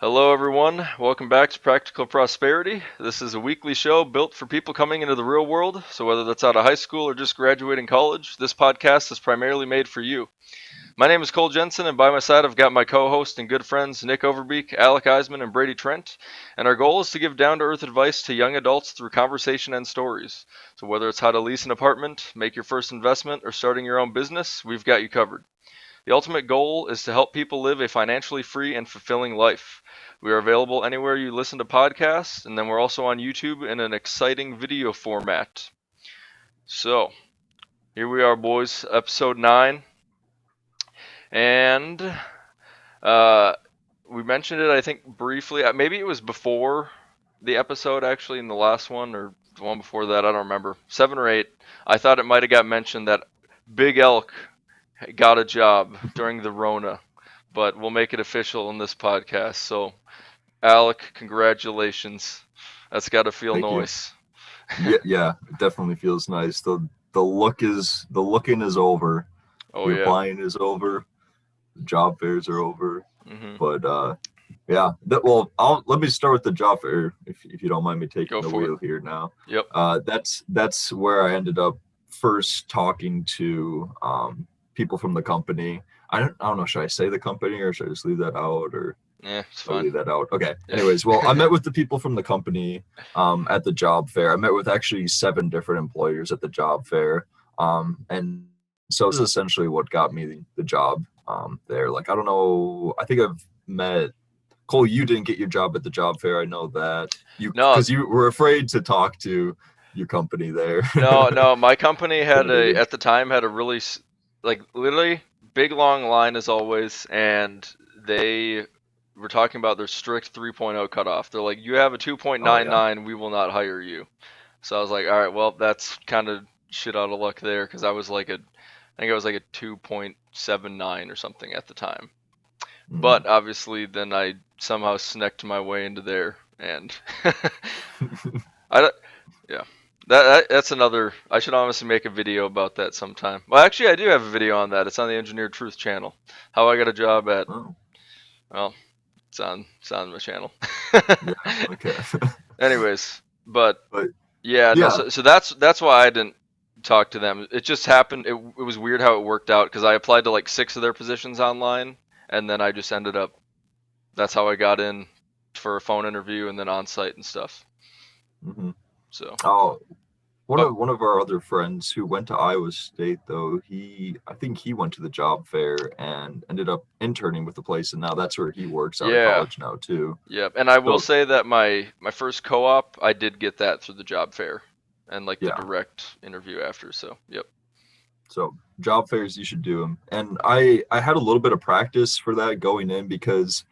Hello, everyone. Welcome back to Practical Prosperity. This is a weekly show built for people coming into the real world. So, whether that's out of high school or just graduating college, this podcast is primarily made for you. My name is Cole Jensen, and by my side, I've got my co host and good friends Nick Overbeek, Alec Eisman, and Brady Trent. And our goal is to give down to earth advice to young adults through conversation and stories. So, whether it's how to lease an apartment, make your first investment, or starting your own business, we've got you covered. The ultimate goal is to help people live a financially free and fulfilling life. We are available anywhere you listen to podcasts, and then we're also on YouTube in an exciting video format. So, here we are, boys, episode 9. And uh, we mentioned it, I think, briefly. Maybe it was before the episode, actually, in the last one, or the one before that. I don't remember. 7 or 8. I thought it might have got mentioned that Big Elk got a job during the Rona, but we'll make it official in this podcast. So, Alec, congratulations. That's got to feel Thank you. nice. Yeah, it definitely feels nice. The looking is over. Oh The yeah. applying is over. The job fairs are over. Mhm. But yeah. Let me start with the job fair if you don't mind me taking Go the for it. wheel here now. Yep. That's where I ended up first talking to people from the company. I don't know, should I say the company or should I just leave that out or Yeah, it's I'll fine. leave that out. Okay. Yeah. Anyways, well, I met with the people from the company at the job fair. I met with actually 7 different employers at the job fair. And so this is essentially what got me the job there. Like, I don't know. I think I've met Cole. You didn't get your job at the job fair. I know that No, because you were afraid to talk to your company there. no. My company had a Intimidated. at the time had a really like literally big long line as always, and they were talking about their strict 3.0 cutoff. They're like, you have a Oh yeah. 2.99, we will not hire you. So I was like, all right, well, that's kind of shit out of luck there because I think I was like a 2.79 or something at the time. Mm. But obviously, then I somehow sneaked my way into there, and I yeah, that's another. I should honestly make a video about that sometime. Well, actually, I do have a video on that. It's on the Engineered Truth channel. How I got a job at. Oh Well, it's on my channel. yeah. Okay. Anyways, but But yeah, no. yeah. So that's why I didn't talk to them. It just happened. It was weird how it worked out because I applied to like 6 of their positions online, and then I just ended up. That's how I got in for a phone interview and then on site and stuff. Hmm. So, Oh, One oh of one of our other friends who went to Iowa State, though, I think he went to the job fair and ended up interning with the place, and now that's where he works out of yeah, college now too. yeah. And I will So say that my first co-op, I did get that through the job fair and like the yeah, direct interview after. So, yep. so job fairs you should do them, and I had a little bit of practice for that going in because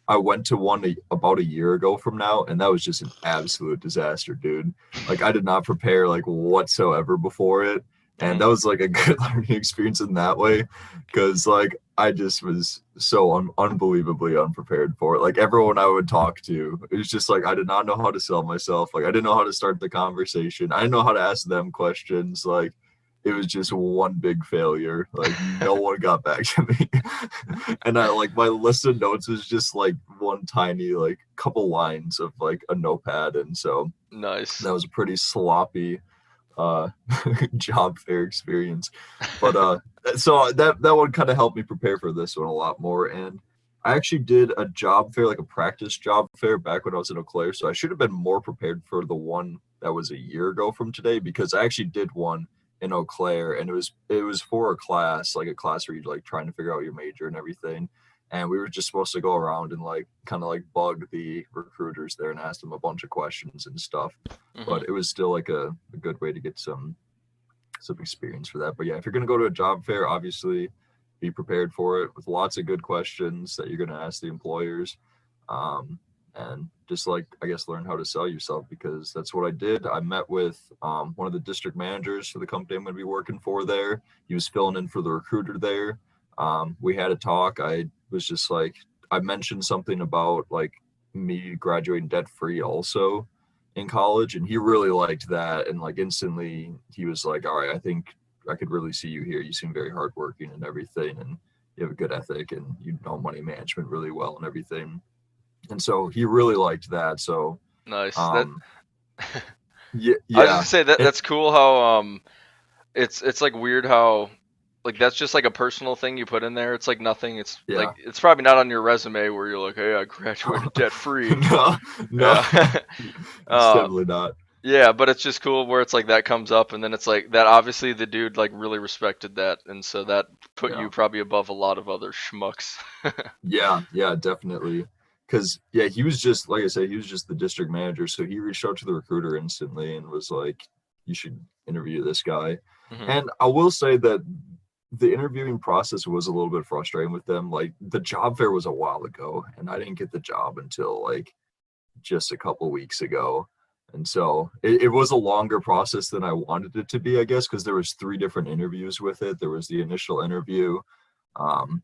I went to one about a year ago from now, and that was just an absolute disaster, dude. Like I did not prepare like whatsoever before it, and Mhm. that was like a good learning experience in that way, because like I just was so unbelievably unprepared for it. Like everyone I would talk to, it was just like I did not know how to sell myself. Like I didn't know how to start the conversation. I didn't know how to ask them questions. Like it was just one big failure. Like no one got back to me. And I like my list of notes was just like one tiny like couple lines of like a notepad. And so Nice. that was a pretty sloppy uh job fair experience. But so that one kind of helped me prepare for this one a lot more. And I actually did a job fair, like a practice job fair back when I was in Eau Claire. So I should have been more prepared for the one that was a year ago from today because I actually did one in Eau Claire and it was for a class, like a class where you're like trying to figure out your major and everything. And we were just supposed to go around and like kind of like bug the recruiters there and ask them a bunch of questions and stuff, Mhm. but it was still like a good way to get some experience for that. But yeah, if you're gonna go to a job fair, obviously be prepared for it with lots of good questions that you're gonna ask the employers. And just like I guess learn how to sell yourself because that's what I did. I met with one of the district managers for the company I'm going to be working for there. He was filling in for the recruiter there. We had a talk. I was just like I mentioned something about like me graduating debt free also in college, and he really liked that. And like instantly, he was like, "All right, I think I could really see you here. You seem very hardworking and everything, and you have a good ethic, and you know money management really well and everything." And so he really liked that. So Nice. That um, yeah, I was just yeah, gonna say that and that's cool how it's like weird how like that's just like a personal thing you put in there. It's like nothing. It's yeah. like it's probably not on your resume where you're like, hey, I graduated debt free. No, no, Yeah. it's uh, definitely not. yeah, but it's just cool where it's like that comes up, and then it's like that. Obviously, the dude like really respected that, and so that put Yeah. you probably above a lot of other schmucks. Yeah, yeah, definitely. Because yeah, he was just like I said, he was just the district manager, so he reached out to the recruiter instantly and was like, "You should interview this guy." Hmm. And I will say that the interviewing process was a little bit frustrating with them. Like the job fair was a while ago, and I didn't get the job until like just a couple weeks ago. And so it was a longer process than I wanted it to be, I guess, because there was three different interviews with it. There was the initial interview, um,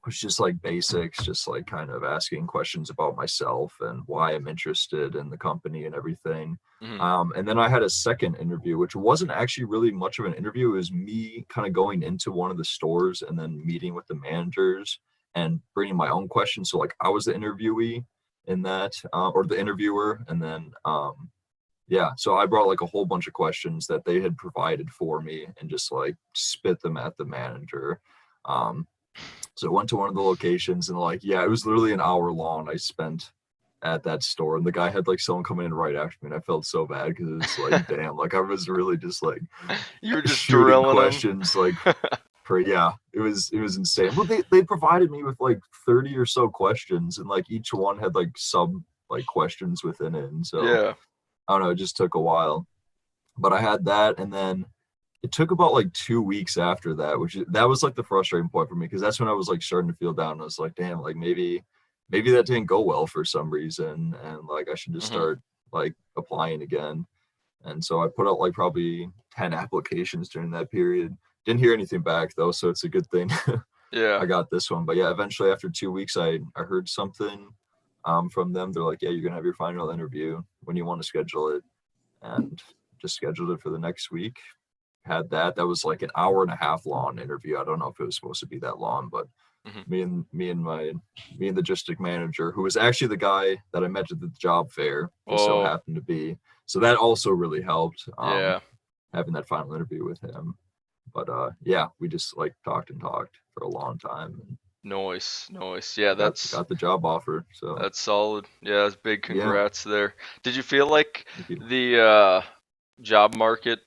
was just like basics, just like kind of asking questions about myself and why I'm interested in the company and everything. Hmm. And then I had a second interview, which wasn't actually really much of an interview. It was me kind of going into one of the stores and then meeting with the managers and bringing my own questions. So like I was the interviewee in that, or the interviewer, and then yeah, so I brought like a whole bunch of questions that they had provided for me and just like spit them at the manager. Um, so I went to one of the locations and like, yeah, it was literally an hour long I spent at that store. And the guy had like someone coming in right after me. And I felt so bad because it's like, damn, like I was really just like You were just shooting drilling them. questions like for yeah, it was insane. Well, they provided me with like 30 or so questions and like each one had like sub like questions within it. And so Yeah. I don't know, it just took a while. But I had that and then it took about like 2 weeks after that, that was like the frustrating point for me because that's when I was like starting to feel down. I was like, damn, like maybe that didn't go well for some reason, and like I should just Hmm. start like applying again. And so I put out like probably 10 applications during that period. Didn't hear anything back though, so it's a good thing Yeah. I got this one. But yeah, eventually after 2 weeks, I heard something from them. They're like, yeah, you're gonna have your final interview when you want to schedule it, and just scheduled it for the next week. Had that. That was like an hour and a half long interview. I don't know if it was supposed to be that long, but Hmm. me and the district manager, who was actually the guy that I met at the job fair, just so Oh, happened to be. So that also really helped, yeah. having that final interview with him. But yeah, we just like talked and talked for a long time and Noise, noise. Yeah, got the job offer. So that's solid. Yeah, that's big yeah, congrats there. Did you feel like thank you. the job market,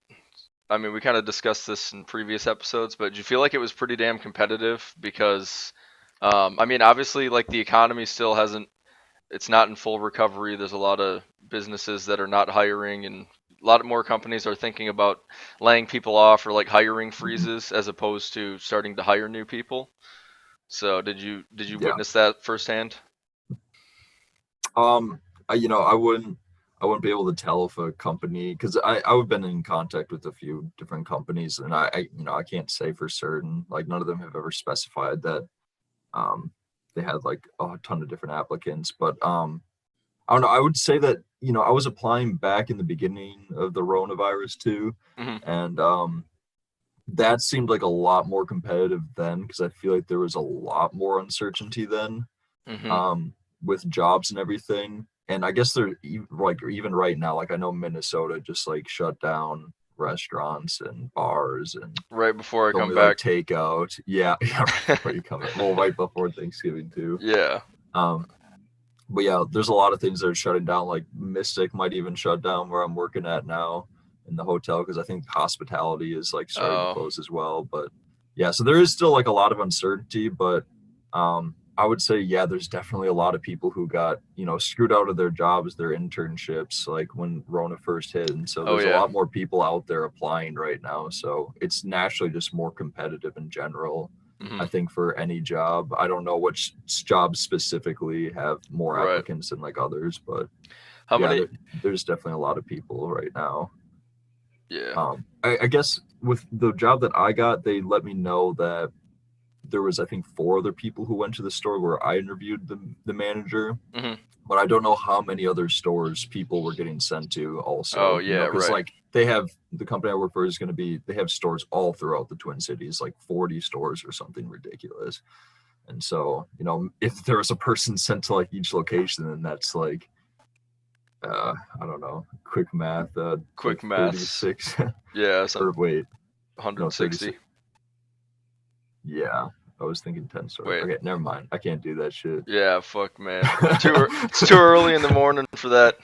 I mean, we kind of discussed this in previous episodes, but did you feel like it was pretty damn competitive? Because, I mean, obviously, like the economy still hasn't, it's not in full recovery. There's a lot of businesses that are not hiring, and a lot more companies are thinking about laying people off or like hiring Mhm. freezes as opposed to starting to hire new people. So, did you Yeah. witness that firsthand? Um, I wouldn't be able to tell if a company because I've been in contact with a few different companies and I can't say for certain like none of them have ever specified that um they had like a ton of different applicants but I don't know, I would say that I was applying back in the beginning of the coronavirus too, Hmm. and that seemed like a lot more competitive then because I feel like there was a lot more uncertainty then, Hmm. um, with jobs and everything. And I guess they're like even right now, like I know Minnesota just like shut down restaurants and bars and Right before I come only like back. takeout. Yeah, yeah, right before you come in. Well, right before Thanksgiving too. Yeah. Um, but yeah, there's a lot of things that are shutting down. Like Mystic might even shut down where I'm working at now in the hotel because I think hospitality is like starting to Oh. close as well. But yeah, so there is still like a lot of uncertainty. But I would say yeah, there's definitely a lot of people who got screwed out of their jobs, their internships, like when Rona first hit, and so Oh there's a yeah. lot more people out there applying right now. So it's naturally just more competitive in general. Hmm. I think for any job. I don't know which jobs specifically have more Right. applicants than like others, but How yeah, many? there's definitely a lot of people right now. Yeah. I guess with the job that I got, they let me know that there was I think four other people who went to the store where I interviewed the manager, Hmm. but I don't know how many other stores people were getting sent to Oh also, yeah. because Right. like they have the company I work for is they have stores all throughout the Twin Cities, like 40 stores or something ridiculous. And so, if there was a person sent to like each location, then that's like, I don't know, quick math, like Quick maths. 36, Yeah, some or wait, no, 160. 36. Yeah, I was thinking 10 stories. Wait. Okay, never mind. I can't do that shit. Yeah, fuck, man. It's too early in the morning for that.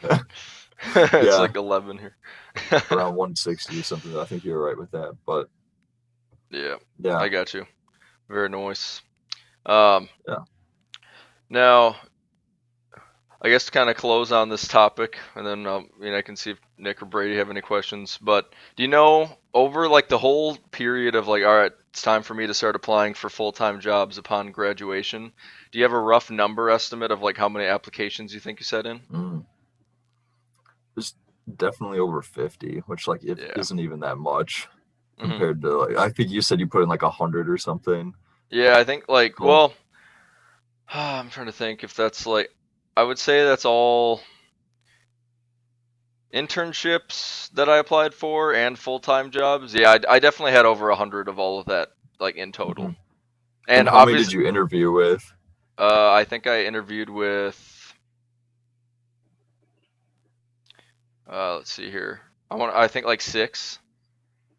It's Yeah, like 11 here. around 160 or something. I think you're right with that. But Yeah, yeah, I got you. Very nice. Um, yeah. Now, I guess to kind of close on this topic, and then I can see if Nick or Brady have any questions. But do you know over like the whole period of like, all right, it's time for me to start applying for full-time jobs upon graduation? Do you have a rough number estimate of like how many applications you think you set in? Mm. There's definitely over 50, which like it Yeah. isn't even that much hmm compared to like I think you said you put in like 100 or something. Yeah, I think like So, well, I'm trying to think if that's like I would say that's all internships that I applied for and full-time jobs. Yeah, I definitely had over 100 of all of that like in total. mhm. And And how many did obviously, you interview with? I think I interviewed with let's see here. I think like six.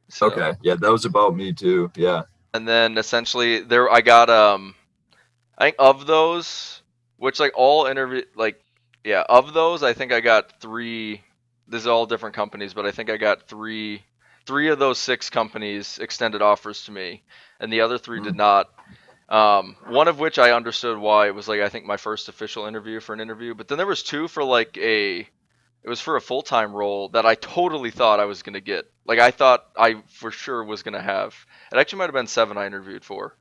So, Okay, yeah, that was about me too. Yeah. and then essentially there I got I think of those, which like all interview like yeah, of those I think I got three. These are all different companies, but I think I got three of those six companies extended offers to me, and the other three did Mm, not. One of which I understood why. It was like I think my first official interview for an interview, but then there was two for like it was for a full time role that I totally thought I was gonna get. Like I thought I for sure was gonna have. It actually might have been seven I interviewed for.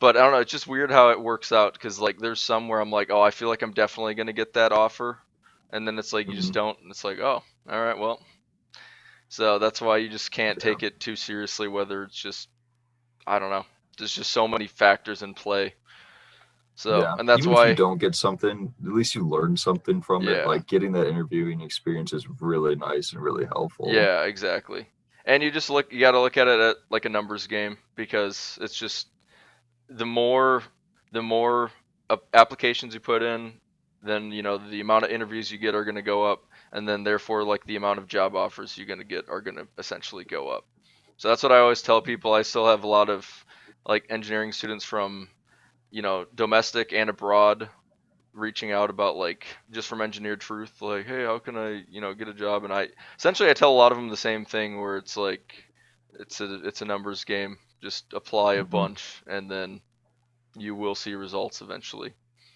But I don't know. It's just weird how it works out because like there's some where I'm like, oh, I feel like I'm definitely gonna get that offer, and then it's like you just mhm. don't, and it's like, oh, all right, well. So that's why you just can't Yeah. take it too seriously. Whether it's just I don't know. There's just so many factors in play. So Yeah. and that's Even if you why, don't get something, at least you learn something from it. yeah, Like getting that interviewing experience is really nice and really helpful. yeah, exactly. And you got to look at it at like a numbers game because it's just the more the more applications you put in, then the amount of interviews you get are going to go up, and then therefore like the amount of job offers you're going to get are going to essentially go up. So that's what I always tell people. I still have a lot of like engineering students from domestic and abroad reaching out about like just from engineered truth, like, hey, how can I get a job? And I tell a lot of them the same thing where it's like it's a numbers game. Just apply a Hmm. bunch and then you will see results eventually.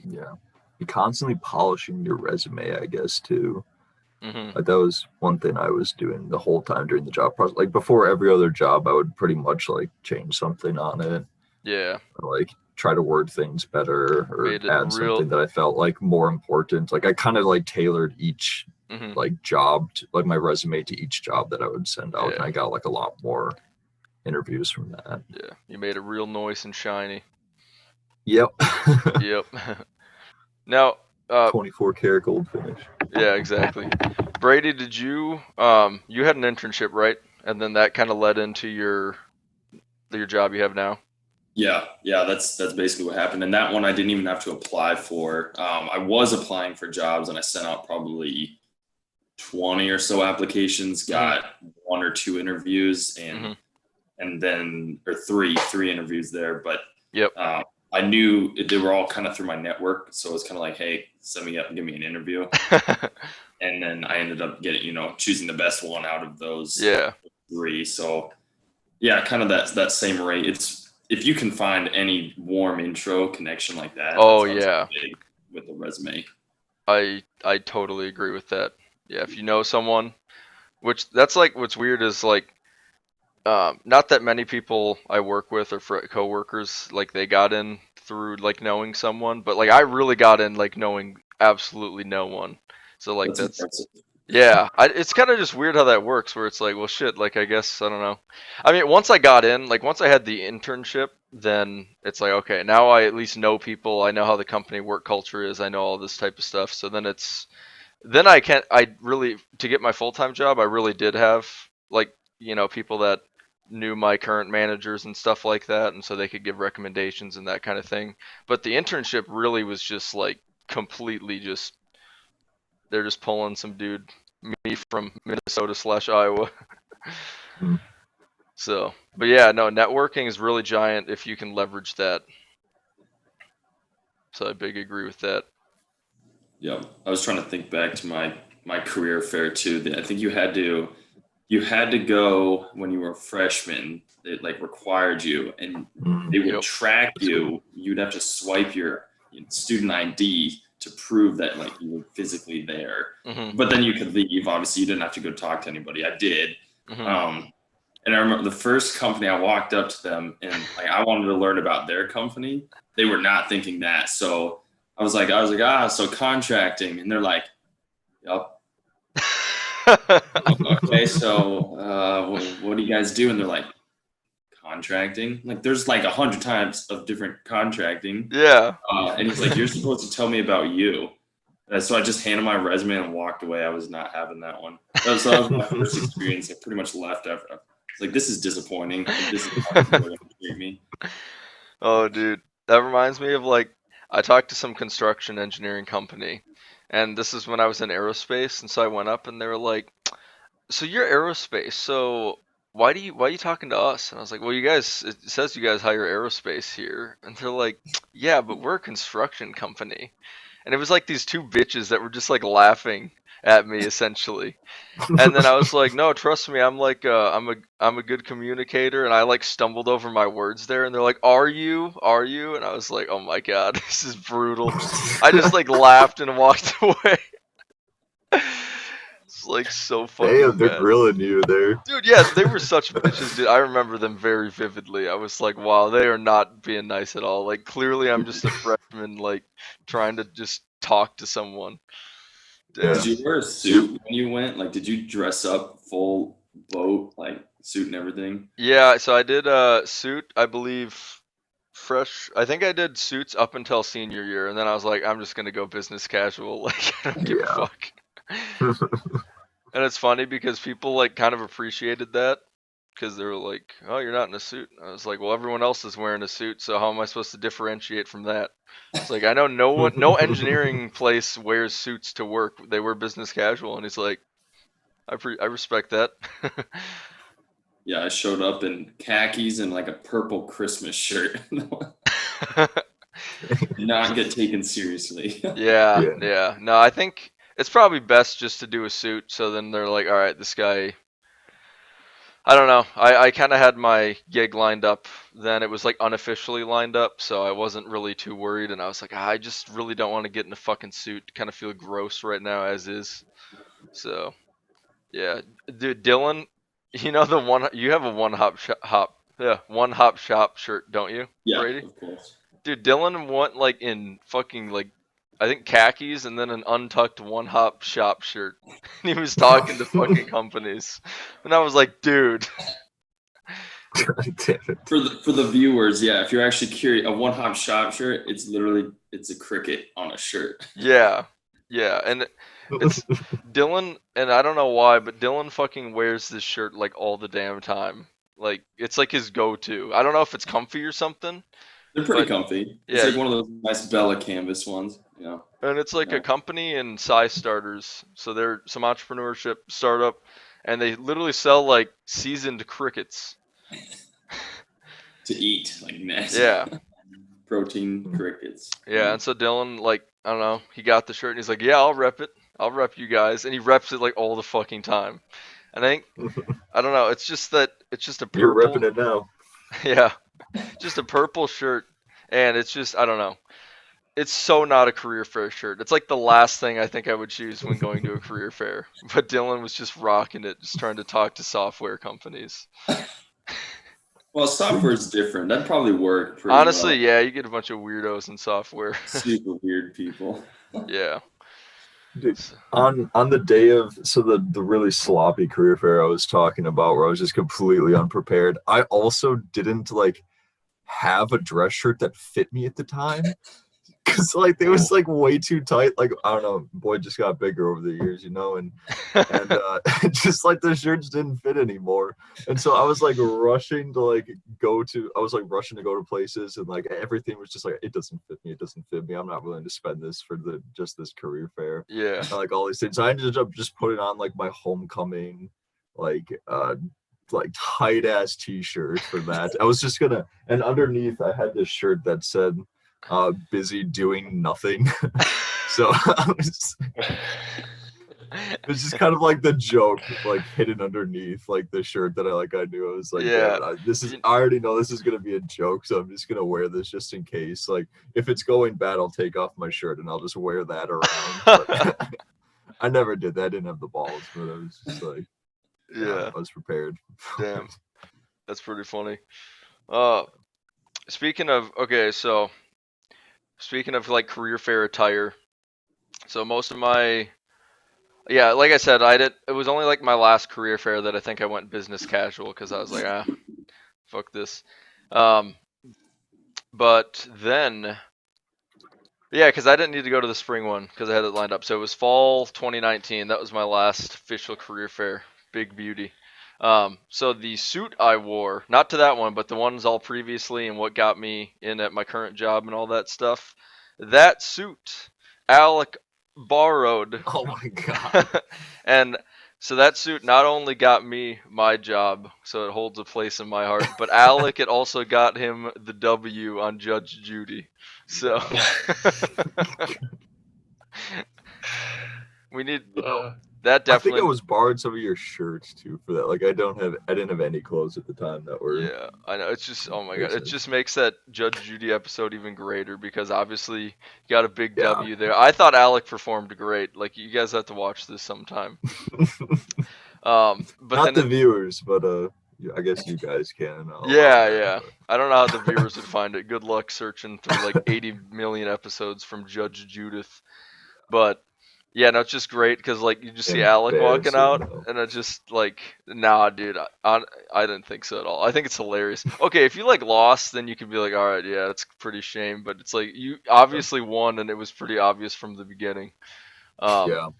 Yeah. Be constantly polishing your resume, I guess, too. hmm Like that was one thing I was doing the whole time during the job process. Like before every other job, I would pretty much like change something on it, Yeah, or, like try to word things better or made it add real. something that I felt like more important. Like I kind of like tailored each hmm like job to, like my resume to each job that I would send out, and Yeah, I got like a lot more interviews from that. yeah, you made it real nice and shiny. Yep. Yep. Now, 24 karat gold finish. yeah, exactly. Brady, did you had an internship, right? And then that kind of led into your job you have now. Yeah, that's basically what happened. And that one I didn't even have to apply for. I was applying for jobs, and I sent out probably 20 or so applications, hmm got one or two interviews, hmm and then or three interviews there. But Yep. uh, I knew they were all kind of through my network, so it was kind of like, hey, set me up and give me an interview. And then I ended up getting, choosing the best one out of those Yeah. three. So yeah, kind of that same rate. It's if you can find any warm intro connection like that, Oh that's obviously yeah. big with the resume. I totally agree with that. Yeah, if you know someone, which that's like what's weird is like not that many people I work with or for coworkers like they got in through like knowing someone, but like I really got in like knowing absolutely no one. So like That's that's impressive. yeah, it's kind of just weird how that works where it's like, well shit, like I guess I don't know. I mean, once I got in, like once I had the internship, then it's like okay, now I at least know people, I know how the company work culture is, I know all this type of stuff. So then I really to get my full-time job, I really did have like, people that knew my current managers and stuff like that, and so they could give recommendations and that kind of thing. But the internship really was just like completely just they're just pulling some dude, me from Minnesota/Iowa. Hmm. So, but yeah, no, networking is really giant if you can leverage that. So I big agree with that. Yeah, I was trying to think back to my career fair too. I think you had to go when you were a freshman. It like required you, and they would Yep. track That's good. you. You'd have to swipe your student ID to prove that like you were physically there. Hmm. But then you could leave. Obviously, you didn't have to go talk to anybody. I did. Hmm. And I remember the first company I walked up to them and like I wanted to learn about their company. They were not thinking that. So I was like, so contracting. And they're like, yup. Okay, so what do you guys do? And they're like, contracting. Like there's like 100 types of different contracting. Yeah. And he's like, you're supposed to tell me about you. So I just handed my resume and walked away. I was not having that one. So that was my first experience. I pretty much left after. It's like, this is disappointing. Like, this is how people are going to treat me. Oh, dude, that reminds me of like I talked to some construction engineering company, and this is when I was in aerospace, and so I went up and they were like, "So you're aerospace, so why are you talking to us?" And I was like, "Well, you guys, it says you guys hire aerospace here," and they're like, "Yeah, but we're a construction company," and it was like these two bitches that were just like laughing at me essentially. And then I was like, no, trust me, I'm a good communicator, and I like stumbled over my words there, and they're like, are you? Are you? And I was like, oh my god, this is brutal. I just like laughed and walked away. It's like so fucking Damn, they're bad. grilling you there. Dude, yeah, they were such bitches, dude. I remember them very vividly. I was like, wow, they are not being nice at all. Like clearly I'm just a freshman like trying to just talk to someone. Yeah. Did you wear a suit when you went? Like, did you dress up full boat, like suit and everything? Yeah, so I did suit, I believe I think I did suits up until senior year, and then I was like, I'm just gonna go business casual. Like I don't give a Yeah. fuck. And it's funny because people like kind of appreciated that because they were like, oh, you're not in a suit. I was like, well, everyone else is wearing a suit, so how am I supposed to differentiate from that? It's like I know no engineering place wears suits to work. They wear business casual, and he's like, I respect that. Yeah, I showed up in khakis and like a purple Christmas shirt. Not get taken seriously. Yeah, Yeah. yeah. No, I think it's probably best just to do a suit. So then they're like, all right, this guy. I don't know. I kind of had my gig lined up. Then it was like unofficially lined up, so I wasn't really too worried. And I was like, I just really don't want to get in a fucking suit. Kind of feel gross right now as is. So yeah, dude, Dylan, you know the one you have a one hop shop shirt, don't you, Yeah, Brady? of course. Dude, Dylan went like in fucking like I think khakis and then an untucked one hop shop shirt. And he was talking to fucking companies. And I was like, dude. God damn it. For the viewers, yeah, if you're actually curious, a one hop shop shirt, it's a cricket on a shirt. Yeah. Yeah. And it's Dylan, and I don't know why, but Dylan fucking wears this shirt like all the damn time. Like it's like his go to. I don't know if it's comfy or something. They're pretty But comfy. It's yeah, like one of those nice Bella canvas ones, you know. and it's like a Yeah. company in size starters. So they're some entrepreneurship startup, and they literally sell like seasoned crickets. To eat, like nasty Yeah, protein crickets. yeah. And so Dylan, like, I don't know, he got the shirt and he's like, yeah, I'll rep it. I'll rep you guys, and he reps it like all the fucking time. And I think I don't know. It's just a You're purple. repping it now. Yeah, just a purple shirt, and it's just I don't know. It's so not a career fair shirt. It's like the last thing I think I would choose when going to a career fair. But Dylan was just rocking it, just trying to talk to software companies. Well, software is different. That'd probably work pretty Honestly, well. yeah, you get a bunch of weirdos in software. Super weird people. Yeah. Dude, on the day of the really sloppy career fair I was talking about where I was just completely unprepared, I also didn't like have a dress shirt that fit me at the time. because like it was like way too tight. Like I don't know, boy just got bigger over the years, you know, and just like the shirts didn't fit anymore. And so I was like rushing to like rushing to go to places, and like everything was just like, it doesn't fit me, I'm not willing to spend this for this career fair. Yeah. And, like all these things. I ended up just putting on like my homecoming like tight ass t-shirt for that. I was just gonna, and underneath I had this shirt that said busy doing nothing. So it was just kind of like the joke, like hidden underneath, like the shirt that I knew. I was like, Yeah. I already know this is gonna be a joke, so I'm just gonna wear this just in case. Like if it's going bad, I'll take off my shirt and I'll just wear that around. But I never did that. I didn't have the balls, but I was just like, Yeah. I was prepared. Damn. That's pretty funny. Speaking of like career fair attire, so most of my like I said, it was only like my last career fair that I think I went business casual because I was like, fuck this. But then because I didn't need to go to the spring one because I had it lined up. So it was fall 2019. That was my last official career fair. Big beauty. So the suit I wore, not to that one, but the ones all previously and what got me in at my current job and all that stuff, that suit Alec borrowed. Oh my god. And so that suit not only got me my job, so it holds a place in my heart, but Alec, it also got him the W on Judge Judy. So we need that definitely. I think I was borrowed some of your shirts too for that. Like I didn't have any clothes at the time that were. Yeah, I know. It's just, oh my god, it just makes that Judge Judy episode even greater because obviously you got a big W there. I thought Alec performed great. Like you guys have to watch this sometime. But not the viewers, but I guess you guys can. Yeah. I don't know how the viewers would find it. Good luck searching through like 80 million episodes from Judge Judith. But yeah, no, it's just great because like you just see Alec walking out, and it's just like, nah, dude, I didn't think so at all. I think it's hilarious. Okay, if you like lost, then you could be like, all right, yeah, it's a pretty shame, but it's like you obviously won, and it was pretty obvious from the beginning. Yeah.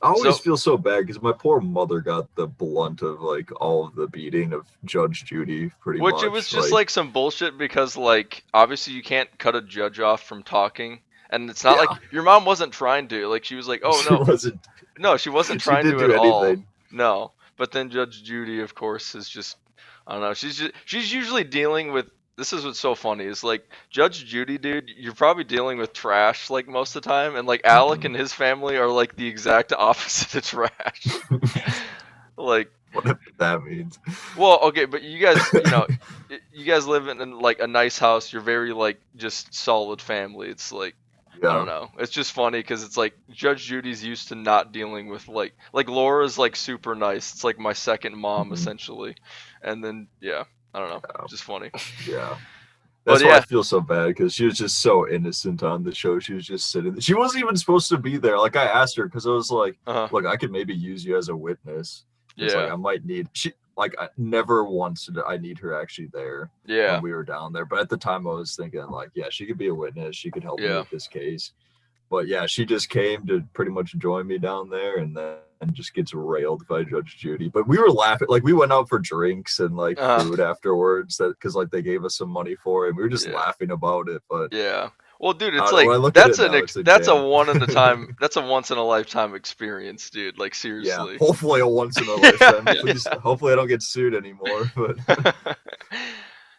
I always feel so bad because my poor mother got the blunt of like all of the beating of Judge Judy, pretty much. Which it was just like some bullshit because like obviously you can't cut a judge off from talking, and it's not like your mom wasn't trying to. Like she was like, oh no, she wasn't trying to at all. No, but then Judge Judy, of course, is just I don't know. She's usually dealing with. This is what's so funny is like Judge Judy, dude. You're probably dealing with trash like most of the time, and like Alec and his family are like the exact opposite of trash. Like whatever that means. Well, okay, but you guys, you guys live in like a nice house. You're very like just solid family. It's like I don't know. It's just funny because it's like Judge Judy's used to not dealing with like Laura's like super nice. It's like my second mom essentially, and then I don't know. Just funny. Yeah. That's why I feel so bad because she was just so innocent on the show. She was just sitting. She wasn't even supposed to be there. Like I asked her because I was like, "Look, I could maybe use you as a witness." It's like I might need. I never once did I need her actually there. When we were down there, but at the time I was thinking like, yeah, she could be a witness. She could help me with this case. But yeah, she just came to pretty much join me down there, and then just gets railed by Judge Judy. But we were laughing, like we went out for drinks and like food afterwards, that because like they gave us some money for it. And we were just laughing about it. But well, dude, it's like that's a one in a time. That's a once in a lifetime experience, dude. Like seriously. Yeah, hopefully a once in a lifetime. Please, hopefully I don't get sued anymore. But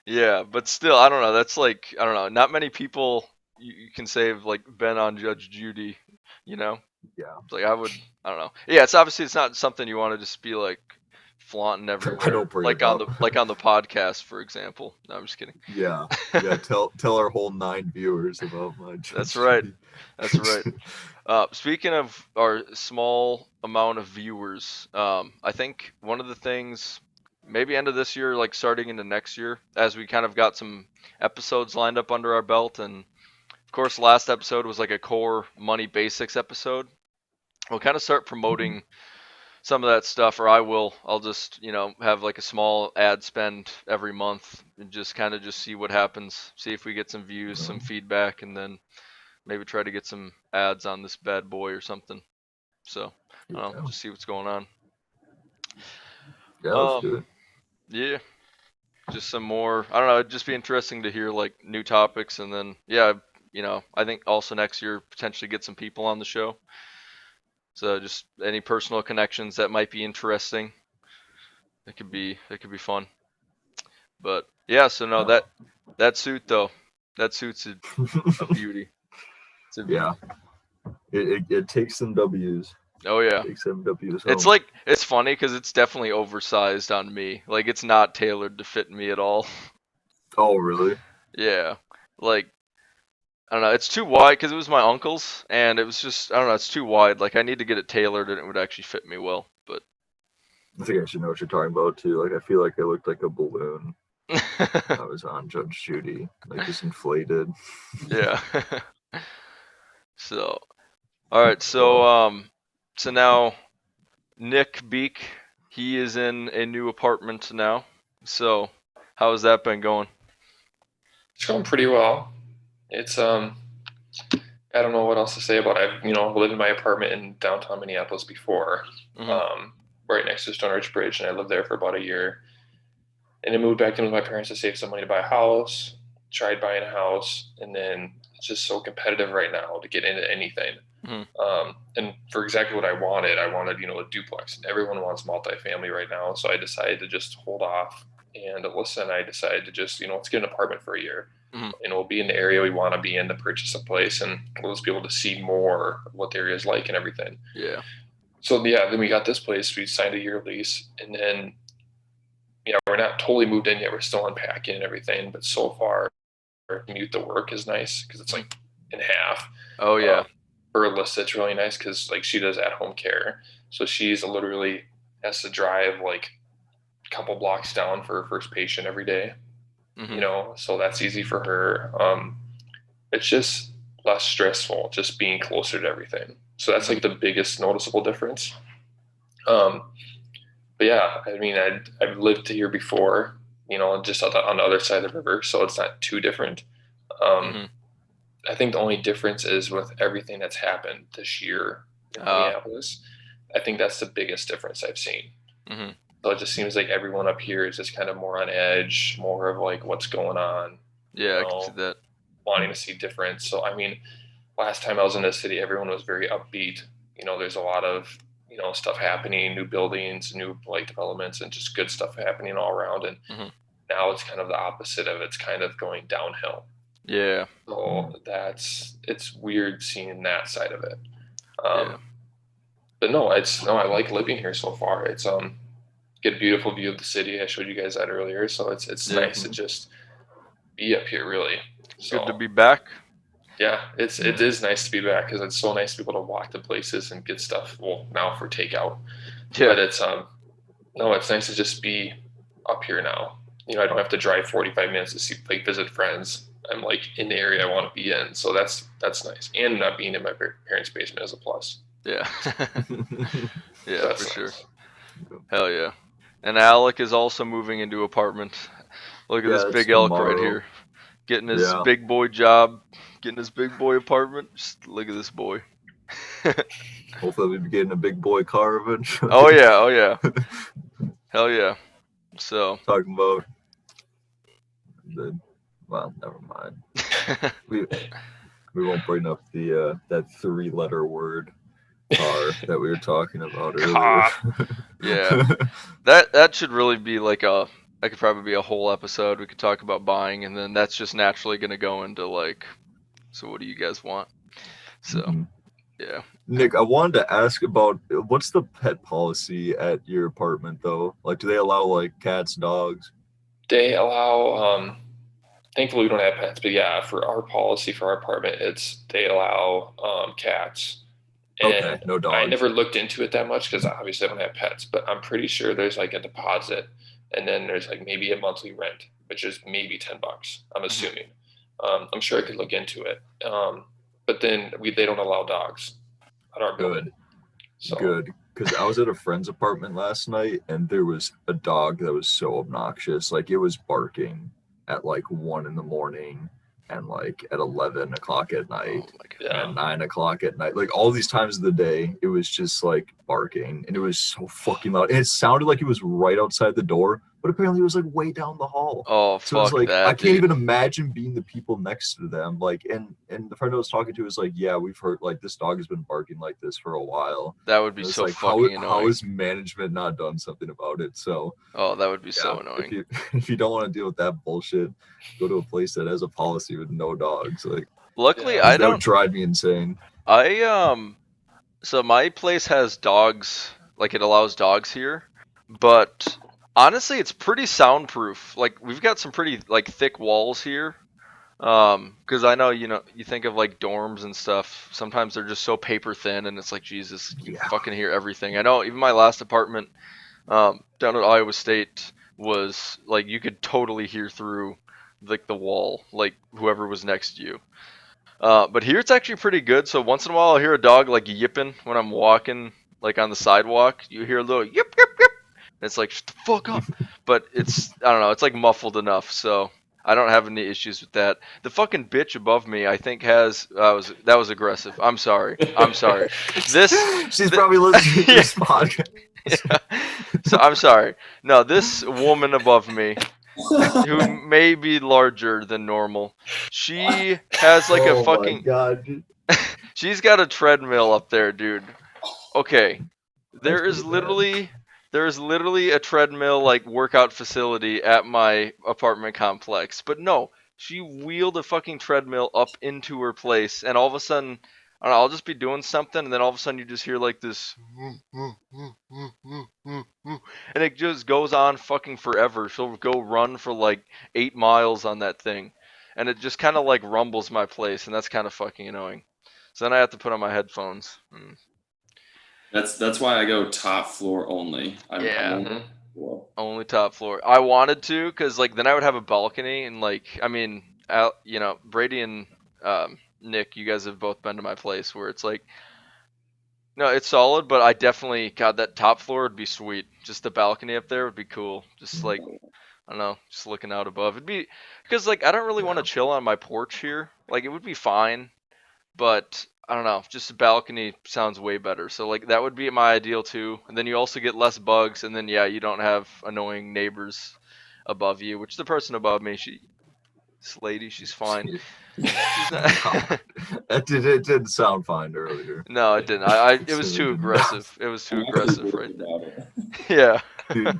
yeah, but still, I don't know. That's like I don't know. Not many people you can say have like been on Judge Judy, Yeah. It's like I don't know. Yeah, it's obviously it's not something you want to just be like flaunting everywhere, like on the podcast, for example. No, I'm just kidding. Yeah. Tell our whole 9 viewers about my Judge That's right. Judy. That's right. Speaking of our small amount of viewers, I think one of the things, maybe end of this year, like starting into next year, as we kind of got some episodes lined up under our belt, and of course, last episode was like a core money basics episode. We'll kind of start promoting some of that stuff, or I'll just, have like a small ad spend every month and just kind of just see what happens, see if we get some views, some feedback, and then maybe try to get some ads on this bad boy or something. So I don't know, Yeah. just see what's going on. Yeah, let's do it. Yeah, just some more. I don't know. It'd just be interesting to hear like new topics, and then yeah, I think also next year potentially get some people on the show. So just any personal connections that might be interesting. It could be fun. But yeah, so no, that suit though, that suit's a beauty. It's a beauty. Yeah, it takes some W's. Oh yeah. Takes some W's It's home. like it's funny because it's definitely oversized on me. Like it's not tailored to fit me at all. Oh, really? Yeah. Like I don't know. It's too wide because it was my uncle's, and it was just I don't know. It's too wide. Like I need to get it tailored, and it would actually fit me well. But I think I should know what you're talking about too. Like I feel like I looked like a balloon. I was on Judge Judy, like just inflated. yeah. So all right. So now Nick Beak, he is in a new apartment now. So how has that been going? It's going pretty well. It's I don't know what else to say about it. I've lived in my apartment in downtown Minneapolis before, Mhm. right next to Stone Ridge Bridge, and I lived there for about a year. And I moved back in with my parents to save some money to buy a house. Tried buying a house, and then it's just so competitive right now to get into anything. Mhm. And for exactly what I wanted a duplex. Everyone wants multifamily right now, so I decided to just hold off. And listen, I decided to just let's get an apartment for a year. Mhm. And we'll be in the area we want to be in to purchase a place, and we'll just be able to see more of what the area is like and everything. Yeah. So yeah, then we got this place. We signed a year lease, and then we're not totally moved in yet. We're still unpacking and everything, but so far, our commute to work is nice because it's like in half. Oh yeah. For Alyssa, it's really nice because like she does at home care, so she's literally has to drive like a couple blocks down for her first patient every day. Mhm. So that's easy for her. It's just less stressful just being closer to everything. So that's like the biggest noticeable difference. Um, but yeah, I mean, I've lived here before, just on the other side of the river, so it's not too different. Um, Mhm. I think the only difference is with everything that's happened this year in Minneapolis. I think that's the biggest difference I've seen. Mhm. So it just seems like everyone up here is just kind of more on edge, more of like what's going on, Yeah, I can see that. wanting to see difference. So I mean, last time I was in the city, everyone was very upbeat. There's a lot of stuff happening, new buildings, new like developments, and just good stuff happening all around. And Mhm. now it's kind of the opposite of it's kind of going downhill. Yeah. So it's weird seeing that side of it. Yeah. But no, I like living here so far. It's get a beautiful view of the city. I showed you guys that earlier, so it's Yeah. nice to just be up here, really. So Good to be back. yeah, it is nice to be back because it's so nice to be able to walk to places and get stuff. Well, now for takeout, but Yeah. it's no, it's nice to just be up here now. I don't have to drive 45 minutes to see visit friends. I'm like in the area I want to be in, so that's nice. And not being in my parents' basement is a plus. Yeah. Yeah, So that's for sure. nice. Hell yeah. And Alec is also moving into apartment. Look at this Yeah, it's big elk right tomorrow. here. Getting his Yeah. big boy job, getting his big boy apartment. Just look at this boy. Hopefully we'll be getting a big boy car eventually. Oh yeah, oh yeah. Hell yeah. So Talking about well, never mind. We won't bring up the that 3-letter word car that we were talking about earlier. yeah. That should really be like that could probably be a whole episode. We could talk about buying, and then that's just naturally gonna go into like, so what do you guys want? So Mhm. yeah. Nick, I wanted to ask about what's the pet policy at your apartment though? Like, do they allow like cats, dogs? They allow. Thankfully, we don't have pets, but yeah, for our policy for our apartment, they allow cats. Okay, And no I dogs. never looked into it that much because obviously I don't have pets, but I'm pretty sure there's like a deposit, and then there's like maybe a monthly rent, which is maybe $10. I'm assuming. I'm sure I could look into it. But then they don't allow dogs at our building. Good. So Good. Because I was at a friend's apartment last night and there was a dog that was so obnoxious. Like it was barking at like 1 in the morning. and like at 11 o'clock at Oh night my god. Yeah. and 9 o'clock at night. Like all these times of the day, it was just like barking, and it was so fucking loud. And it sounded like it was right outside the door, but apparently it was like way down the hall. Oh So it was fuck like I that, can't dude. even imagine being the people next to them. Like, and the friend I was talking to was like, yeah, we've heard like this dog has been barking like this for a while. That would be And it's so like fucking how annoying. has management not done something about it? So Oh, that would be yeah, so annoying. if you if you don't want to deal with that bullshit, go to a place that has a policy with no dogs. Like Luckily, Yeah. I that would don't. drive me insane. So my place has dogs, like it allows dogs here, but honestly, it's pretty soundproof. Like we've got some pretty like thick walls here. Because I know you think of like dorms and stuff. Sometimes they're just so paper thin, and it's like Jesus, you Yeah. fucking hear everything. I know even my last apartment, down at Iowa State was like you could totally hear through like the wall, like whoever was next to you. But here it's actually pretty good. So once in a while I'll hear a dog like yipping when I'm walking like on the sidewalk. You hear a little yip yip yip. And it's like shut the fuck up. But it's I don't know, it's like muffled enough, so I don't have any issues with that. The fucking bitch above me I think has that was aggressive. I'm sorry. This She's probably listening to yeah, this podcast. yeah. So I'm sorry. No, this woman above me who may be larger than normal. She has like a Oh my fucking god, dude. she's got a treadmill up there, dude. Okay. That's There is pretty bad. literally a treadmill like workout facility at my apartment complex. But no, she wheeled a fucking treadmill up into her place and all of a sudden I don't know, I'll just be doing something and then all of a sudden you just hear like this and it just goes on fucking forever. She'll go run for like 8 miles on that thing. And it just kind of like rumbles my place and that's kind of fucking annoying. So then I have to put on my headphones. That's why I go top floor only. Yeah. I'm only floor. Only top floor. I wanted to, cause like then I would have a balcony, and like I mean, Brady and Nick, you guys have both been to my place where it's like, no, it's solid, but I definitely, God, that top floor would be sweet. Just the balcony up there would be cool. Just like I don't know, just looking out above. It'd be, cause like I don't really want to chill on my porch here. Like it would be fine, but I don't know, just a balcony sounds way better. So like that would be my ideal too. And then you also get less bugs, and then yeah, you don't have annoying neighbors above you. Which the person above me, this lady, she's fine. She's not. It didn't sound fine earlier. No, it didn't. It was too aggressive. It was too I'm actually aggressive right worried there. about it. Yeah.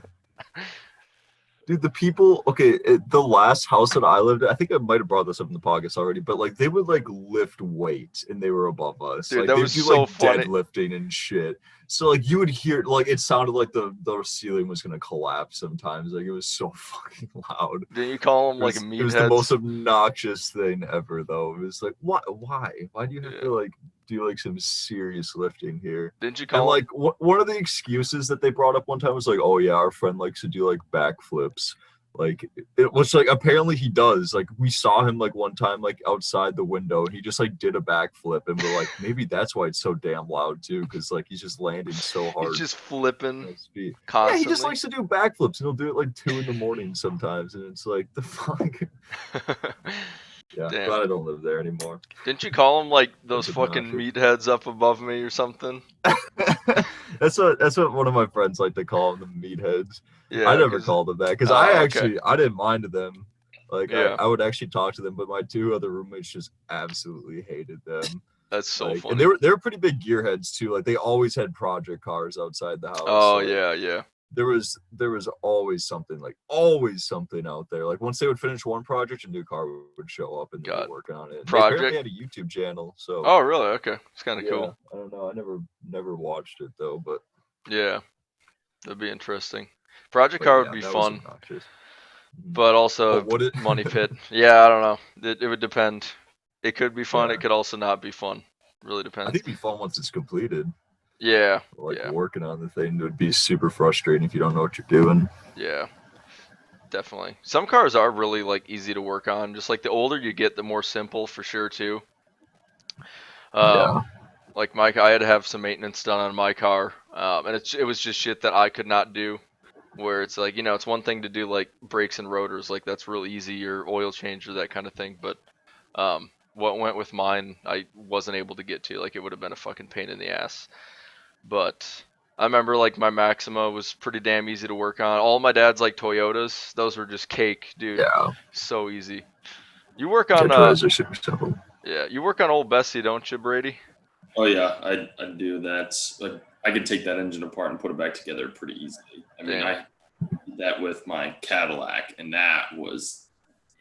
Dude, the people, okay, the last house that I lived in, I think I might have brought this up in the podcast already, but like they would like lift weights and they were above us. Dude, Like that they would was do so like funny. deadlifting and shit. So like you would hear like it sounded like the ceiling was gonna collapse sometimes. Like it was so fucking loud. Didn't you call them It like was, a it was the most meatheads? obnoxious thing ever though. It was like why? Why do you have Yeah. to like do like some serious lifting here? Didn't you And call like one of the excuses that they brought up one time was like, oh yeah, our friend likes to do like backflips. Like it was like apparently he does. Like we saw him like one time like outside the window and he just like did a backflip and we're like maybe that's why it's so damn loud too because like he's just landing so hard. He's just flipping on his feet. constantly. Yeah, he just likes to do backflips and he'll do it like 2 a.m. sometimes and it's like the fuck. Yeah, Damn. glad I don't live there anymore. Didn't you call them like those That's fucking obnoxious. meatheads up above me or something? That's what one of my friends like to call them, the meatheads. Yeah. I never 'cause- called them that because Oh, I okay. didn't mind them. Like Yeah. I would actually talk to them, but my 2 other roommates just absolutely hated them. That's so Like, funny. and they were pretty big gearheads too. Like they always had project cars outside the house. Oh so yeah. there was always something out there. Like once they would finish one project, a new car would show up and they God. were working on it. And Project? They apparently had a YouTube channel. So Oh really? Okay. It's kind of yeah, cool. I don't know. I never watched it though, but Yeah. That'd be interesting. Project but car yeah, would be that was fun, obnoxious. but also But would it? money pit. Yeah, I don't know. It would depend. It could be fun. Yeah. It could also not be fun. Really I depends. think it'd be fun once it's completed. Yeah. Like Yeah. working on the thing would be super frustrating if you don't know what you're doing. Yeah. Definitely. Some cars are really like easy to work on. Just like the older you get, the more simple for sure too. Yeah. Like I had to have some maintenance done on my car, and it was just shit that I could not do. Where it's like it's one thing to do like brakes and rotors, like that's real easy, or oil change or that kind of thing. But What went with mine, I wasn't able to get to. Like, it would have been a fucking pain in the ass. But I remember like my Maxima was pretty damn easy to work on. All my dad's like Toyotas, those were just cake, dude. Yeah. So easy. You work on Toyotas are super simple. yeah, you work on old Bessie, don't you, Brady? Oh yeah, I do that. Like I could take that engine apart and put it back together pretty easily. I mean, Damn. I did that with my Cadillac, and that was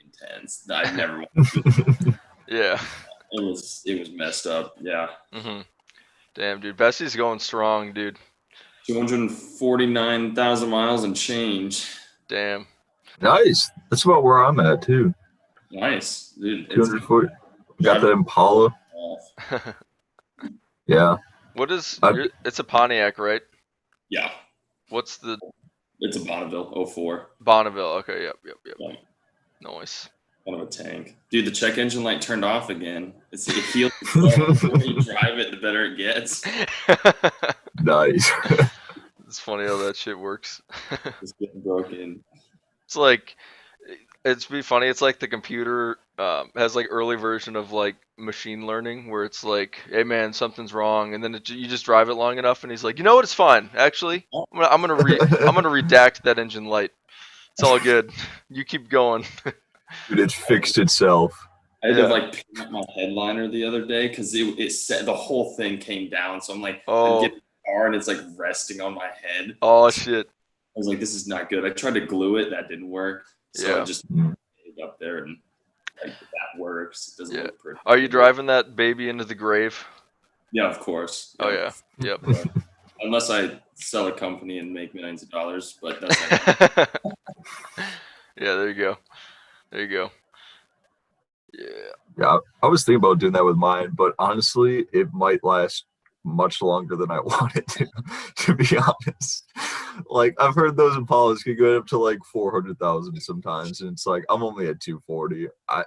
intense. I never wanted to do it. Yeah. It was messed up. Yeah. Mhm. Damn, dude, Bessie's going strong, dude. 249,000 miles and change. Damn. Nice. That's about where I'm at too. Nice, dude. It's 240. Got the Impala. Yeah. What is I- it's a Pontiac, right? Yeah, What's the it's a Bonneville 04. Bonneville? Okay, yep. Yeah. Nice. Kind of a tank. Dude, the check engine light turned off again. It feels the more you drive it, the better it gets. Nice. It's funny how that shit works. It's getting broken. It's like it's be funny. It's like the computer has like early version of like machine learning where it's like, hey man, something's wrong, and then you just drive it long enough, and he's like, you know what, it's fine. Actually, I'm gonna redact that engine light. It's all good. You keep going. Dude, it fixed itself. I had to Yeah. like pin up my headliner the other day because it said the whole thing came down. So I'm like, Oh. I'm getting in the car and it's like resting on my head. Oh shit. I was like, this is not good. I tried to glue it, that didn't work. So Yeah. I just Mm. laid up there and like that works. It doesn't Yeah. look pretty. Are you driving that baby into the grave? Yeah, of course. Oh yeah. Yep. Unless I sell a company and make millions of dollars, but that's not Yeah, there you go. There you go. Yeah. Yeah, I was thinking about doing that with mine, but honestly, it might last much longer than I want it to be honest. Like, I've heard those Impalas can go up to like 400,000 sometimes, and it's like, I'm only at 240. I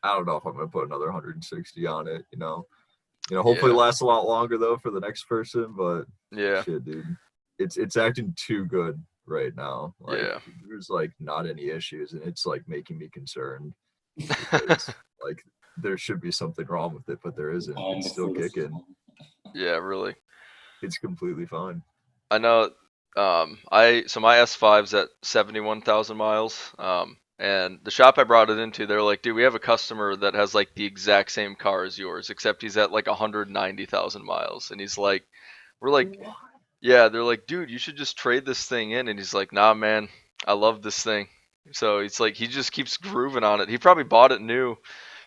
don't know if I'm going to put another 160 on it, you know? Hopefully it Yeah. lasts a lot longer though for the next person, but Yeah. shit, dude. It's acting too good right now. Like, Yeah. there's like not any issues, and it's like making me concerned because like there should be something wrong with it, but there isn't. It's still kicking. Yeah, really. It's completely fine. I know. So my S5's at 71,000 miles. And the shop I brought it into, they're like, dude, we have a customer that has like the exact same car as yours, except he's at like 190,000 miles. And he's like, we're like, yeah, they're like, dude, you should just trade this thing in. And he's like, nah, man, I love this thing. So it's like he just keeps grooving on it. He probably bought it new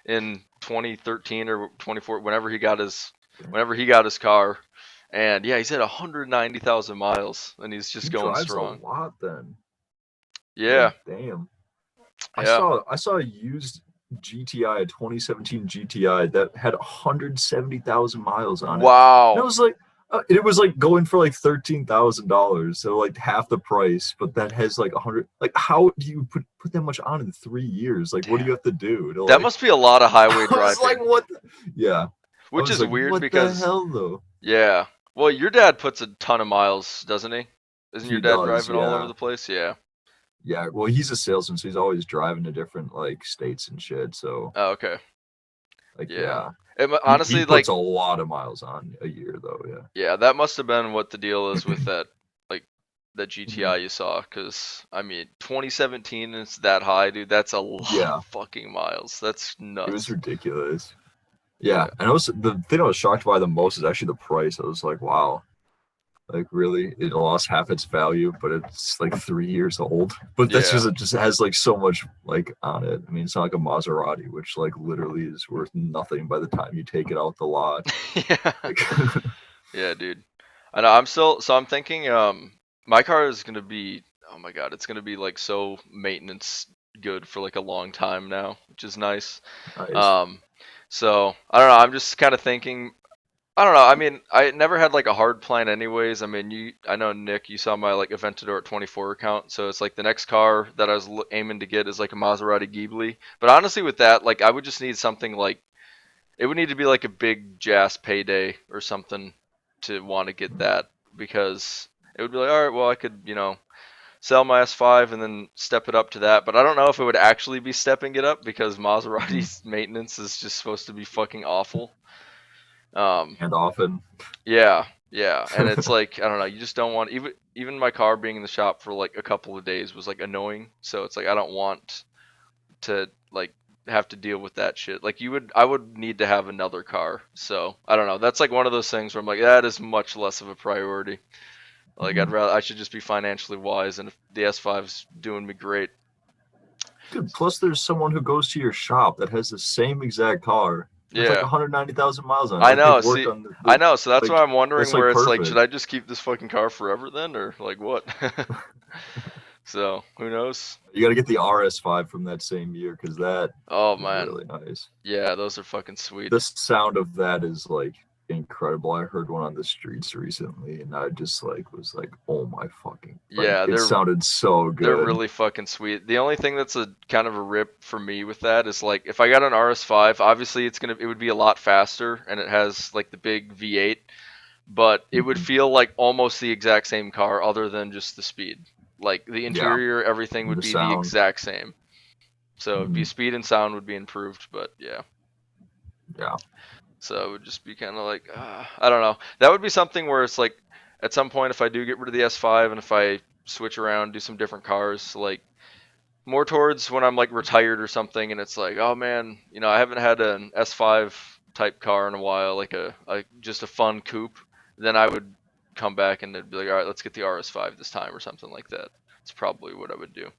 in 2013 or 24, whenever he got his car. And yeah, he's at 190,000 miles, and he's just He going drives strong. a lot then. Yeah, God damn. yeah. I saw a used GTI, a 2017 GTI that had 170,000 miles on it. Wow. And it was like going for like $13,000, so like half the price, but that has like 100. Like, how do you put that much on in 3 years? Like, what do you have to do? That like, must be a lot of highway I was driving. like, what? Yeah. Which I was is like, weird what because the hell though? yeah. Well, your dad puts a ton of miles, doesn't he? Isn't your He dad does, driving all yeah. over the place? Yeah. Yeah, well, he's a salesman, so he's always driving to different like states and shit. So Oh, okay. like, Yeah. yeah. Honestly, he like, puts a lot of miles on a year though. Yeah. yeah, that must have been what the deal is with that, like, that Mm-hmm. GTI you saw. Because I mean, 2017 is that high, dude. That's a lot Yeah. of fucking miles. That's nuts. It was ridiculous. Yeah, and the thing I was shocked by the most is actually the price. I was like, wow, like really, it lost half its value, but it's like 3 years old. But that's Yeah. just, it just has like so much like on it. I mean, it's not like a Maserati, which like literally is worth nothing by the time you take it out the lot. Yeah. Like, Yeah, dude. I know. I'm thinking, my car is gonna be, oh my God, it's gonna be like so maintenance good for like a long time now, which is nice. nice. So I don't know. I'm just kind of thinking. I don't know. I mean, I never had like a hard plan, anyways. I mean, I know Nick, you saw my like Aventador at 24 account, so it's like the next car that I was aiming to get is like a Maserati Ghibli. But honestly, with that, like, I would just need something like, it would need to be like a big Jazz payday or something to want to get that, because it would be like, all right, well, I could, sell my S5 and then step it up to that. But I don't know if it would actually be stepping it up because Maserati's maintenance is just supposed to be fucking awful. And often. Yeah, and it's like I don't know, you just don't want even my car being in the shop for like a couple of days was like annoying. So it's like I don't want to like have to deal with that shit. Like I would need to have another car. So I don't know. That's like one of those things where I'm like that is much less of a priority. Like I should just be financially wise, and if the S5's doing me great. Dude, plus there's someone who goes to your shop that has the same exact car. There's like Yeah. 190,000 miles on it. I Like, know. they've worked See, on I know. So that's like, why I'm wondering it's like where it's like, perfect. should I just keep this fucking car forever then, or like what? So who knows? You got to get the RS5 from that same year because that Oh is man, really nice. yeah, those are fucking sweet. The sound of that is like incredible. I heard one on the streets recently, and I just like was like, oh my fucking. Like, Yeah, it sounded so good. They're really fucking sweet. The only thing that's a kind of a rip for me with that is like if I got an RS5, obviously it would be a lot faster and it has like the big V8, but it would feel like almost the exact same car other than just the speed. Like the interior, everything would The be the sound. exact same. So it'd be speed and sound would be improved, but yeah. Yeah. So it would just be kind of like, I don't know. That would be something where it's like, at some point, if I do get rid of the S5 and if I switch around, do some different cars, like more towards when I'm like retired or something, and it's like, oh man, you know, I haven't had an S5 type car in a while, like a just a fun coupe. Then I would come back and it'd be like, all right, let's get the RS5 this time or something like that. It's probably what I would do.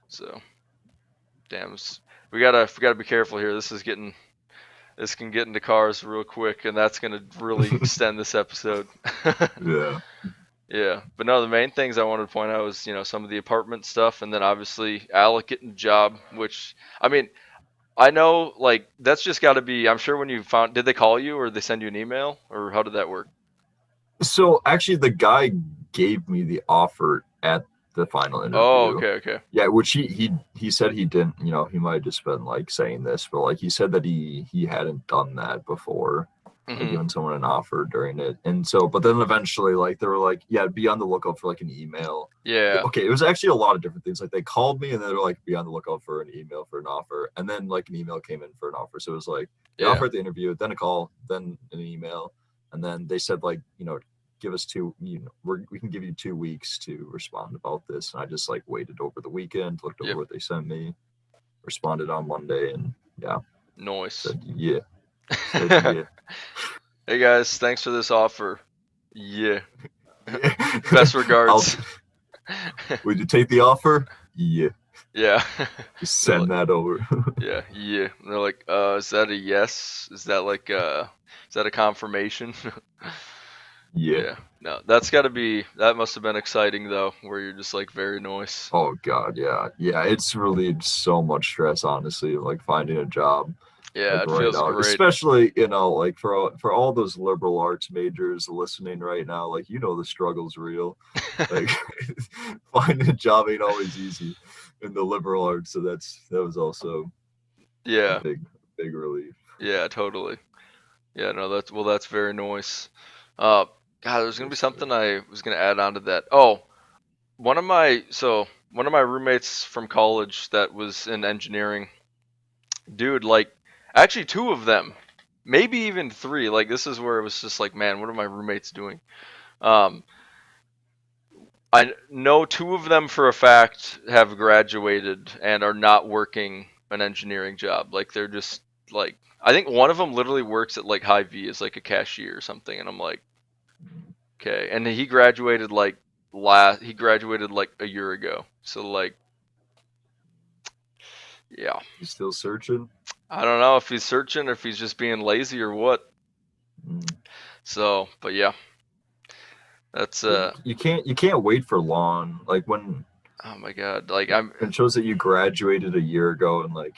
So, damn, we gotta be careful here. This can get into cars real quick, and that's gonna really extend this episode. Yeah. Yeah, but no, the main things I wanted to point out was, you know, some of the apartment stuff, and then obviously Alec getting the job, which, I mean, I know, like, that's just got to be, I'm sure when you found, did they call you or they send you an email, or how did that work? So actually, the guy gave me the offer at the final interview. Oh, okay. Yeah, which he said he didn't. You know, he might have just been like saying this, but like he said that he hadn't done that before, like giving someone an offer during it. And so, but then eventually, like they were like, yeah, be on the lookout for like an email. Yeah. Okay, it was actually a lot of different things. Like they called me and they were like, be on the lookout for an email for an offer, and then like an email came in for an offer. So it was like the offer at the interview, then a call, then an email, and then they said like, you know, give us we can give you 2 weeks to respond about this. And I just like waited over the weekend, looked over what they sent me, responded on Monday, and yeah. Nice. Said yeah. Yeah. Hey guys, thanks for this offer. Yeah. Best regards. Would you take the offer? Yeah. Yeah. Just send that over. Yeah. And they're like, is that a yes? Is that like is that a confirmation? Yeah. No, that must have been exciting though, where you're just like very nice. Oh god, yeah. It's relieved so much stress, honestly, like finding a job. Yeah, like, it right feels now. great. Especially, you know, like for all those liberal arts majors listening right now, like, you know, the struggle's real. Like finding a job ain't always easy in the liberal arts. So that was also a big relief. Yeah, totally. Yeah, no, that's very nice. God, there's gonna be something I was gonna add on to that. Oh, one of my roommates from college that was in engineering, dude, like actually 2 of them, maybe even 3. Like this is where it was just like, man, what are my roommates doing? I know 2 of them for a fact have graduated and are not working an engineering job. Like they're just like, I think one of them literally works at like Hy-Vee as like a cashier or something, and I'm like, okay. And he graduated like a year ago. So like, yeah. He's still searching? I don't know if he's searching or if he's just being lazy or what. So, but yeah. That's you can't wait for long. Like when oh my god, like it shows that you graduated a year ago, and like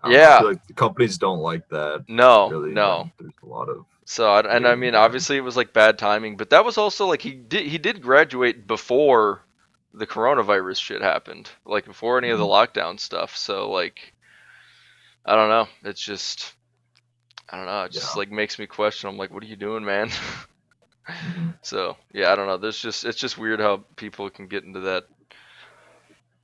I feel like the companies don't like that. No, really, no. There's a lot of I mean, obviously it was like bad timing, but that was also like he did graduate before the coronavirus shit happened, like before any of the lockdown stuff. So like, I don't know. It's just, I don't know. It just like makes me question. I'm like, what are you doing, man? So yeah, I don't know. It's just weird how people can get into that.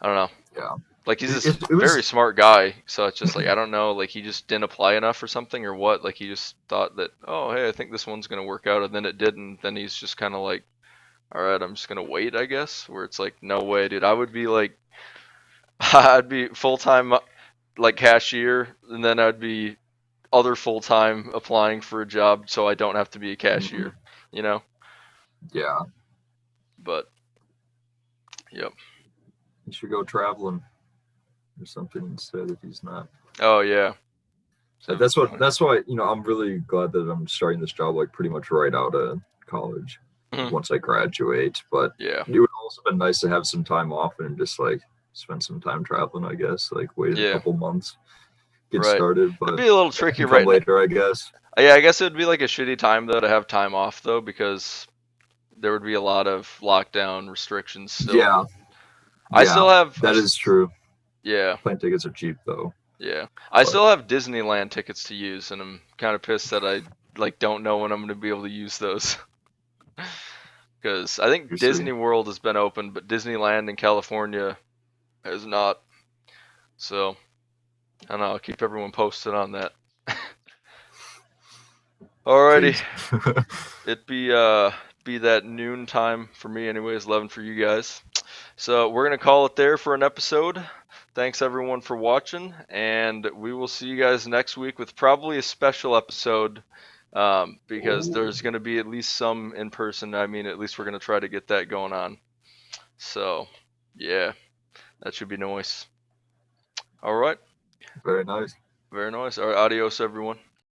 I don't know. Yeah. Like he's this It was very smart guy, so it's just like I don't know. Like he just didn't apply enough or something or what. Like he just thought that hey, I think this one's gonna work out, and then it didn't. Then he's just kind of like, all right, I'm just gonna wait, I guess. Where it's like, no way, dude. I would be like, I'd be full time like cashier, and then I'd be other full time applying for a job, so I don't have to be a cashier. You know. Yeah. But yep. He should go traveling or something instead if he's not. Oh yeah. So That's why I'm really glad that I'm starting this job like pretty much right out of college once I graduate. But yeah. it would also been nice to have some time off and just like spend some time traveling, I guess. Like wait a couple months, get started. But it'd be a little tricky come right later, I guess. Yeah, I guess it would be like a shitty time though to have time off though, because there would be a lot of lockdown restrictions still. Yeah. I still have that is true. Yeah. Plane tickets are cheap though. Yeah. I still have Disneyland tickets to use, and I'm kind of pissed that I like don't know when I'm going to be able to use those. Because I think Disney World has been open, but Disneyland in California has not. So I don't know. I'll keep everyone posted on that. Alrighty. It'd be that noon time for me anyways, 11 for you guys. So we're going to call it there for an episode. Thanks everyone for watching, and we will see you guys next week with probably a special episode, because there's going to be at least some in person. I mean, at least we're going to try to get that going on. So, yeah, that should be nice. All right. Very nice. Very nice. All right, adios everyone.